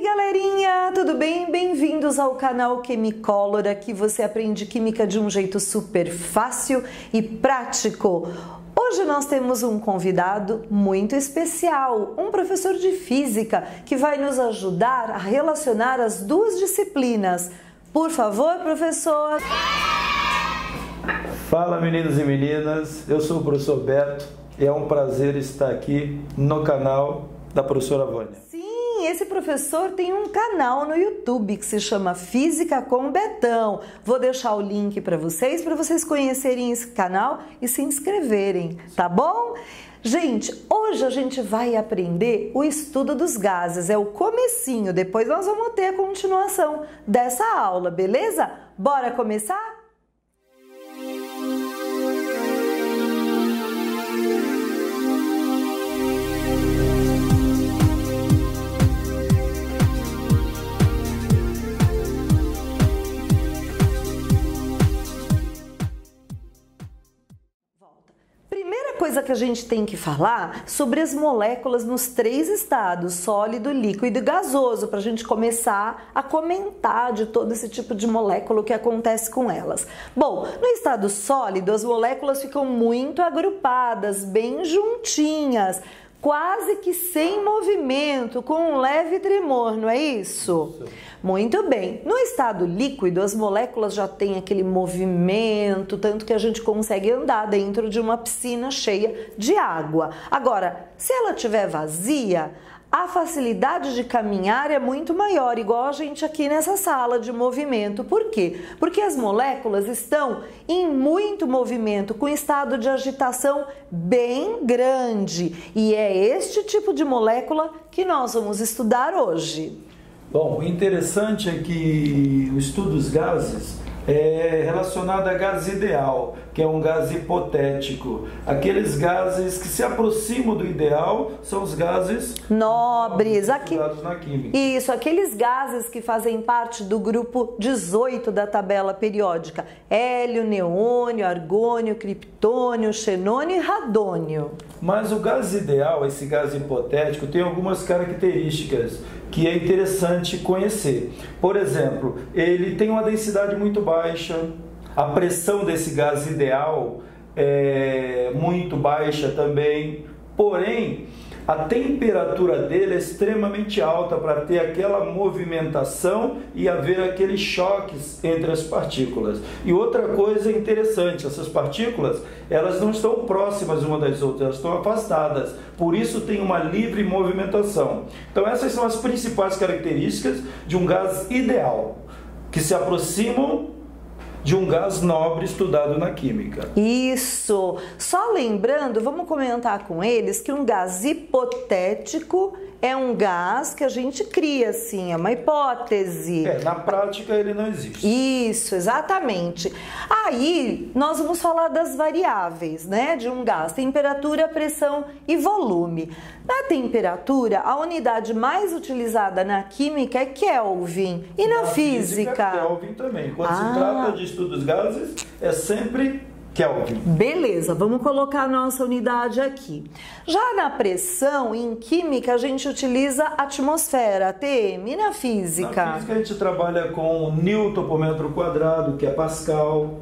aí, galerinha, tudo bem? Bem-vindos ao canal Quimicolor. Aqui você aprende química de um jeito super fácil e prático. Hoje nós temos um convidado muito especial, um professor de física que vai nos ajudar a relacionar as duas disciplinas. Por favor, professor. Fala, meninos e meninas, eu sou o professor Beto e é um prazer estar aqui no canal da professora Vânia. Sim, esse professor tem um canal no YouTube que se chama Física com Betão. Vou deixar o link para vocês conhecerem esse canal e se inscreverem, tá bom? Gente, hoje a gente vai aprender o estudo dos gases, é o comecinho, depois nós vamos ter a continuação dessa aula, beleza? Bora começar? Primeira coisa que a gente tem que falar sobre as moléculas nos três estados, sólido, líquido e gasoso, para a gente começar a comentar de todo esse tipo de molécula, o que acontece com elas. Bom, no estado sólido, as moléculas ficam muito agrupadas, bem juntinhas, quase que sem movimento, com um leve tremor, não é isso? Muito bem. No estado líquido, as moléculas já têm aquele movimento, tanto que a gente consegue andar dentro de uma piscina cheia de água. Agora, se ela estiver vazia, a facilidade de caminhar é muito maior, igual a gente aqui nessa sala de movimento. Por quê? Porque as moléculas estão em muito movimento, com estado de agitação bem grande. E é este tipo de molécula que nós vamos estudar hoje. Bom, o interessante é que o estudo dos gases é relacionado a gás ideal, que é um gás hipotético. Aqueles gases que se aproximam do ideal são os gases nobres, estudados na química. Isso, aqueles gases que fazem parte do grupo 18 da tabela periódica: hélio, neônio, argônio, criptônio, xenônio e radônio. Mas o gás ideal, esse gás hipotético, tem algumas características que é interessante conhecer. Por exemplo, ele tem uma densidade muito baixa, a pressão desse gás ideal é muito baixa também, porém, a temperatura dele é extremamente alta para ter aquela movimentação e haver aqueles choques entre as partículas. E outra coisa interessante, essas partículas, elas não estão próximas uma das outras, elas estão afastadas, por isso tem uma livre movimentação. Então essas são as principais características de um gás ideal, que se aproximam de um gás nobre estudado na química. Isso! Só lembrando, vamos comentar com eles que um gás hipotético é um gás que a gente cria, assim, é uma hipótese. Na prática ele não existe. Isso, exatamente. Aí, nós vamos falar das variáveis, né, de um gás: temperatura, pressão e volume. Na temperatura, a unidade mais utilizada na química é Kelvin. E na física? Kelvin também. Quando se trata de estudo dos gases, é sempre Kelvin. Beleza, vamos colocar a nossa unidade aqui. Já na pressão, em química, a gente utiliza a atmosfera, ATM. E na física? Na física a gente trabalha com Newton por metro quadrado, que é Pascal.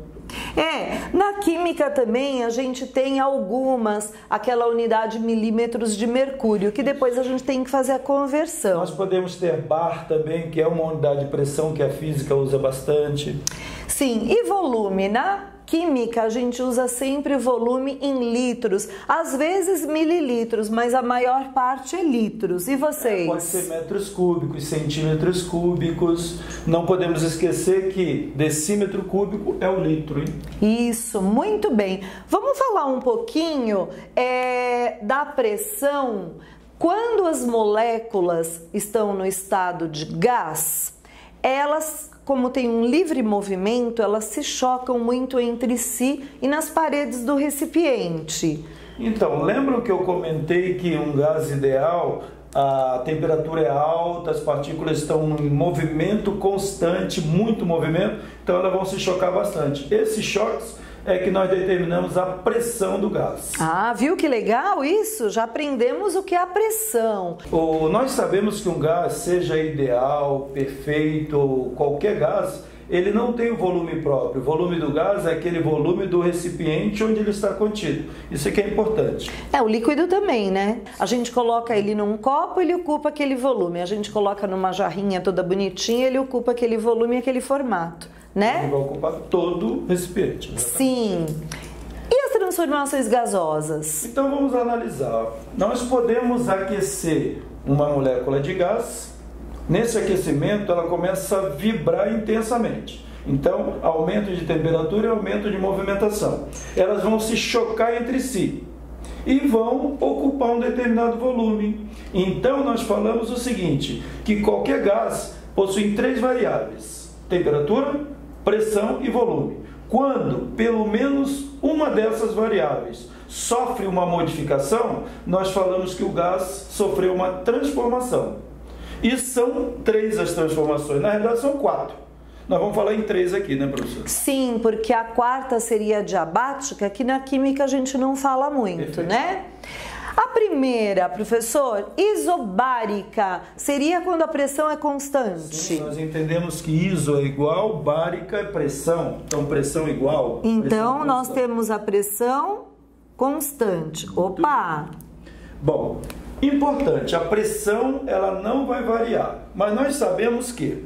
Na química também a gente tem algumas, aquela unidade milímetros de mercúrio, que depois a gente tem que fazer a conversão. Nós podemos ter bar também, que é uma unidade de pressão que a física usa bastante. Sim, e volume? Na química a gente usa sempre volume em litros, às vezes mililitros, mas a maior parte é litros. E vocês? Pode ser metros cúbicos, centímetros cúbicos. Não podemos esquecer que decímetro cúbico é o litro, hein? Isso, muito bem. Vamos falar um pouquinho da pressão. Quando as moléculas estão no estado de gás, elas, como tem um livre movimento, elas se chocam muito entre si e nas paredes do recipiente. Então, lembram que eu comentei que um gás ideal, a temperatura é alta, as partículas estão em movimento constante, muito movimento, então elas vão se chocar bastante. Esses choques é que nós determinamos a pressão do gás. Ah, viu que legal isso? Já aprendemos o que é a pressão. Nós sabemos que um gás, seja ideal, perfeito ou qualquer gás, ele não tem o volume próprio. O volume do gás é aquele volume do recipiente onde ele está contido. Isso aqui é importante. O líquido também, né? A gente coloca ele num copo, ele ocupa aquele volume. A gente coloca numa jarrinha toda bonitinha, ele ocupa aquele volume e aquele formato, né? Ele vai ocupar todo o recipiente. Sim. E as transformações gasosas? Então vamos analisar. Nós podemos aquecer uma molécula de gás. Nesse aquecimento, ela começa a vibrar intensamente. Então, aumento de temperatura e aumento de movimentação. Elas vão se chocar entre si e vão ocupar um determinado volume. Então, nós falamos o seguinte, que qualquer gás possui 3 variáveis: temperatura, pressão e volume. Quando pelo menos uma dessas variáveis sofre uma modificação, nós falamos que o gás sofreu uma transformação. E são 3 as transformações, na realidade são 4. Nós vamos falar em 3 aqui, né, professor? Sim, porque a quarta seria diabática, que na química a gente não fala muito, perfeito, né? A primeira, professor, isobárica, seria quando a pressão é constante. Sim, nós entendemos que iso é igual, bárica é pressão, então pressão igual. Então, pressão nós temos a pressão constante. Opa! Bom, importante, a pressão ela não vai variar, mas nós sabemos que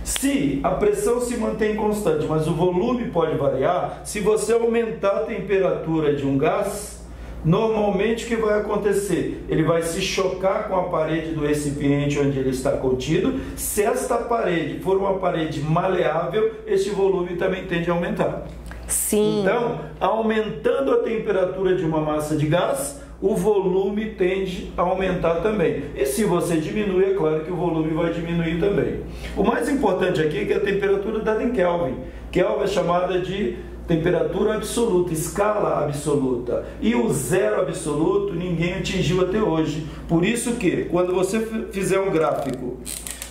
se a pressão se mantém constante, mas o volume pode variar, se você aumentar a temperatura de um gás, normalmente o que vai acontecer? Ele vai se chocar com a parede do recipiente onde ele está contido. Se esta parede for uma parede maleável, este volume também tende a aumentar. Sim. Então, aumentando a temperatura de uma massa de gás, o volume tende a aumentar também. E se você diminuir, é claro que o volume vai diminuir também. O mais importante aqui é que a temperatura dada em Kelvin. Kelvin é chamada de temperatura absoluta, escala absoluta. E o zero absoluto ninguém atingiu até hoje. Por isso que, quando você fizer um gráfico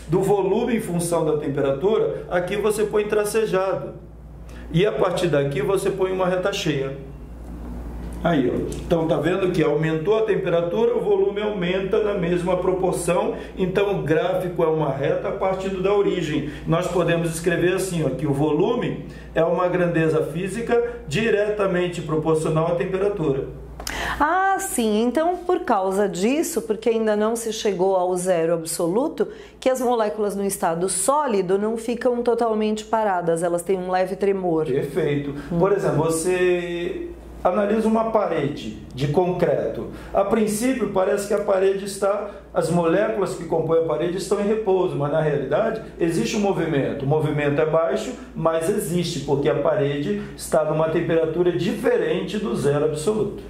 do volume em função da temperatura, aqui você põe tracejado. E a partir daqui você põe uma reta cheia. Aí, ó. Então tá vendo que aumentou a temperatura, o volume aumenta na mesma proporção. Então o gráfico é uma reta partindo da origem. Nós podemos escrever assim, ó, que o volume é uma grandeza física diretamente proporcional à temperatura. Ah, sim. Então, por causa disso, porque ainda não se chegou ao zero absoluto, que as moléculas no estado sólido não ficam totalmente paradas, elas têm um leve tremor. Perfeito. Por exemplo, você analisa uma parede de concreto. A princípio, parece que a parede está, as moléculas que compõem a parede estão em repouso, mas na realidade existe um movimento. O movimento é baixo, mas existe, porque a parede está numa temperatura diferente do zero absoluto.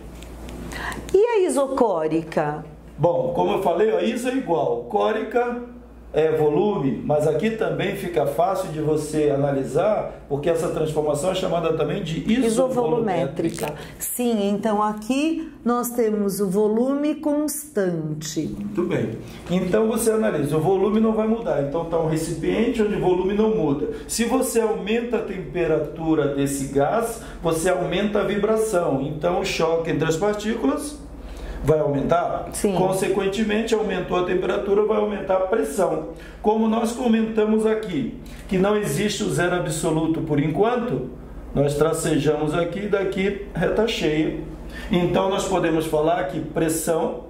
E a isocórica? Bom, como eu falei, a iso é igual, córica é volume, mas aqui também fica fácil de você analisar, porque essa transformação é chamada também de isovolumétrica. Sim, então aqui nós temos o volume constante. Muito bem. Então você analisa, o volume não vai mudar, então está um recipiente onde o volume não muda. Se você aumenta a temperatura desse gás, você aumenta a vibração, então o choque entre as partículas vai aumentar? Sim. Consequentemente, aumentou a temperatura, vai aumentar a pressão. Como nós comentamos aqui, que não existe o zero absoluto por enquanto, nós tracejamos aqui, daqui, reta cheia. Então, nós podemos falar que pressão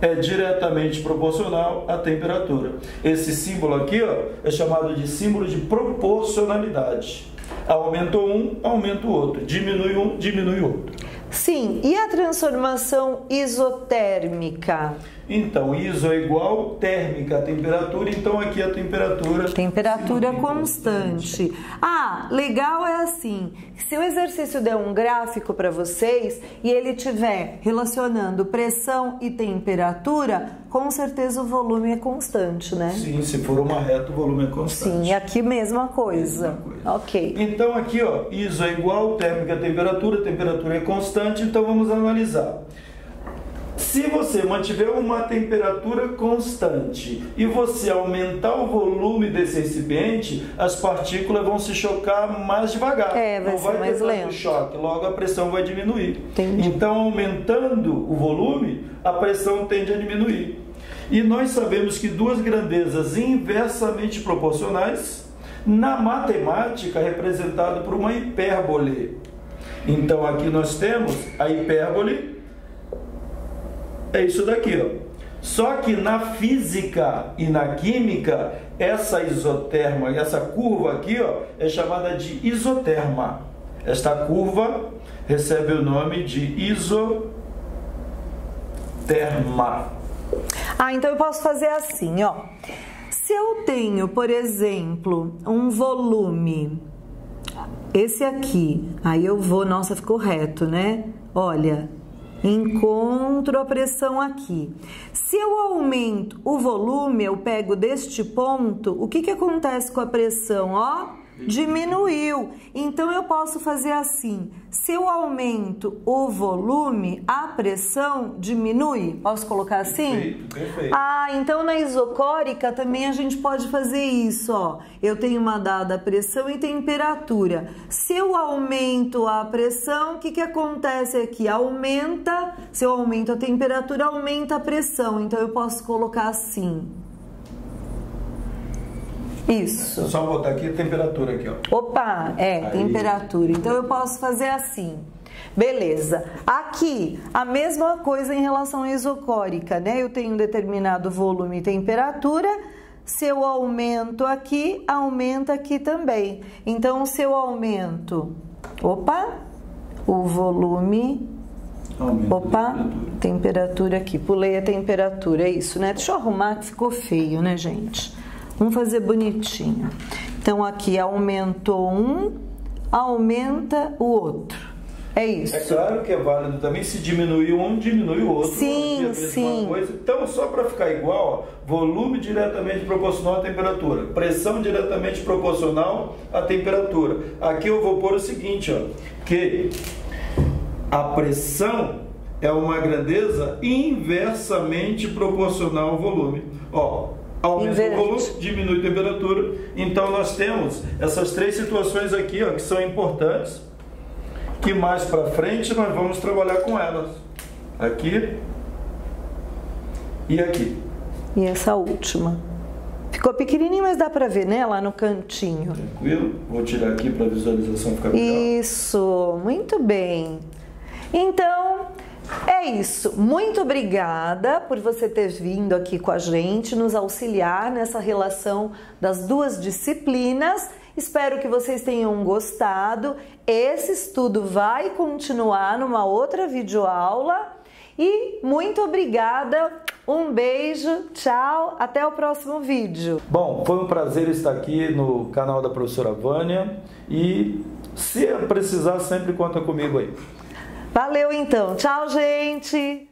é diretamente proporcional à temperatura. Esse símbolo aqui, ó, é chamado de símbolo de proporcionalidade. Aumentou um, aumenta o outro. Diminui um, diminui o outro. Sim, e a transformação isotérmica? Então, iso é igual, térmica, a temperatura, então aqui a temperatura... Temperatura constante. Ah, legal é assim, se o exercício der um gráfico para vocês e ele estiver relacionando pressão e temperatura, com certeza o volume é constante, né? Sim, se for uma reta, o volume é constante. Sim, aqui mesma coisa. Ok. Então aqui, ó, iso é igual, térmica, temperatura é constante, então vamos analisar. Se você mantiver uma temperatura constante e você aumentar o volume desse recipiente, as partículas vão se chocar mais devagar. Vai ser mais lento. Tanto choque, logo a pressão vai diminuir. Entendi. Então, aumentando o volume, a pressão tende a diminuir. E nós sabemos que duas grandezas inversamente proporcionais, na matemática, é representado por uma hipérbole. Então, aqui nós temos a hipérbole, é isso daqui, ó. Só que na física e na química, essa isoterma, essa curva aqui, ó, é chamada de isoterma. Esta curva recebe o nome de isoterma. Então eu posso fazer assim, ó. Se eu tenho, por exemplo, um volume, esse aqui, aí eu vou, nossa, ficou reto, né? Olha, encontro a pressão aqui. Se eu aumento o volume, eu pego deste ponto, o que acontece com a pressão? Ó, diminuiu. Então eu posso fazer assim: se eu aumento o volume, a pressão diminui. Posso colocar assim? Perfeito, perfeito. Então na isocórica também a gente pode fazer isso, ó. Eu tenho uma dada pressão e temperatura. Se eu aumento a pressão, o que acontece aqui? Aumenta. Se eu aumento a temperatura, aumenta a pressão. Então eu posso colocar assim. Isso. Só botar aqui a temperatura aqui, ó. Opa, temperatura. Então eu posso fazer assim. Beleza. Aqui, a mesma coisa em relação à isocórica, né? Eu tenho um determinado volume e temperatura. Se eu aumento aqui, aumenta aqui também. Então, se eu aumento, o volume, temperatura aqui. Pulei a temperatura, é isso, né? Deixa eu arrumar que ficou feio, né, gente? Vamos fazer bonitinho. Então, aqui aumentou um, aumenta o outro. É isso. É claro que é válido também, se diminuir um, diminui o outro. Sim, sim. Coisa. Então, só para ficar igual, ó, volume diretamente proporcional à temperatura, pressão diretamente proporcional à temperatura. Aqui eu vou pôr o seguinte, ó, que a pressão é uma grandeza inversamente proporcional ao volume. Ó, aumenta o volume, diminui a temperatura. Então, nós temos essas três situações aqui, ó, que são importantes, que mais para frente nós vamos trabalhar com elas. Aqui e aqui. E essa última. Ficou pequenininho, mas dá para ver, né? Lá no cantinho. Tranquilo? Vou tirar aqui para a visualização ficar melhor. Isso, muito bem. Então, é isso. Muito obrigada por você ter vindo aqui com a gente, nos auxiliar nessa relação das duas disciplinas. Espero que vocês tenham gostado. Esse estudo vai continuar numa outra videoaula. E muito obrigada. Um beijo, tchau, até o próximo vídeo. Bom, foi um prazer estar aqui no canal da professora Vânia. E se precisar, sempre conta comigo aí. Valeu então. Tchau, gente.